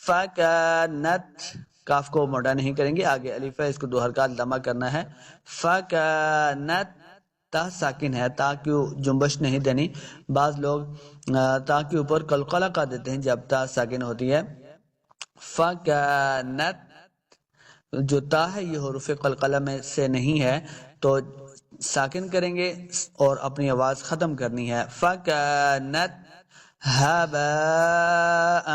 فَكَانَتْ کاف کو موٹا نہیں کریں گے، آگے الف ہے، اس کو 2 حرکات لمبا کرنا ہے. فَكَانَتْ تا ساکن ہے، تا کی جنبش نہیں دینی. بعض لوگ تا کے اوپر قلقلہ کا دیتے ہیں جب تا ساکن ہوتی ہے. فَكَانَتْ جو تا ہے یہ حروف قلقلہ میں سے نہیں ہے تو ساکن کریں گے اور اپنی آواز ختم کرنی ہے. فَكَانَتْ هَبَاءً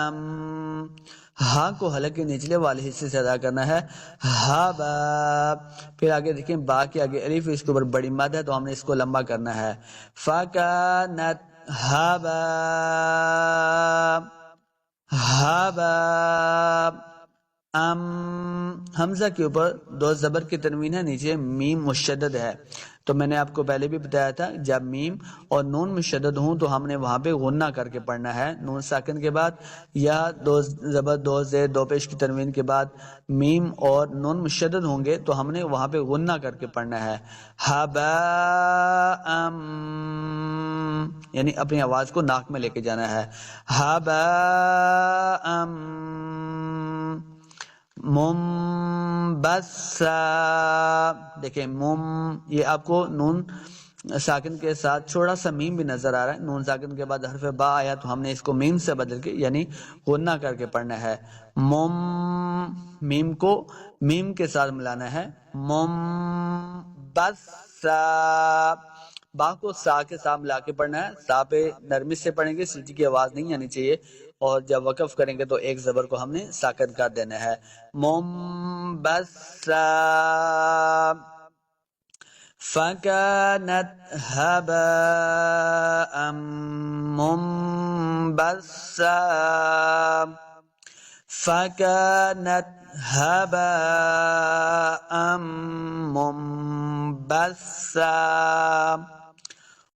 ہاں کو حلق کے نچلے والے حصے سے ادا کرنا ہے. ہابا پھر آگے دیکھیں با کے آگے الف، اس کے اوپر بڑی مد ہے تو ہم نے اس کو لمبا کرنا ہے. فَكَانَتْ هَبَاءً حمزہ کے اوپر 2 زبر کی تنوین ہے، نیچے میم مشدد ہے. تو میں نے آپ کو پہلے بھی بتایا تھا جب میم اور نون مشدد ہوں تو ہم نے وہاں پہ غنہ کر کے پڑھنا ہے. نون ساکن کے بعد یا 2 زبر 2 زیر 2 پیش کی تنوین کے بعد میم اور نون مشدد ہوں گے تو ہم نے وہاں پہ غنہ کر کے پڑھنا ہے. ہَبَاءً یعنی اپنی آواز کو ناک میں لے کے جانا ہے. ہَبَاءً منبثا دیکھیں یہ آپ کو نون ساکن کے ساتھ چھوڑا سا میم بھی نظر آ رہا ہے. نون ساکن کے بعد حرف با آیا تو ہم نے اس کو میم سے بدل کے یعنی غنہ کر کے پڑھنا ہے. میم کو میم کے ساتھ ملانا ہے. منبثا با کو سا کے ساتھ ملا کے پڑھنا ہے. سا پہ نرمی سے پڑھیں گے، سیٹی کی آواز نہیں آنی چاہیے، اور جب وقف کریں گے تو ایک زبر کو ہم نے ساکن کر دینا ہے. منبثا فَكَانَتْ هَبَاءً منبثا فَكَانَتْ هَبَاءً منبثا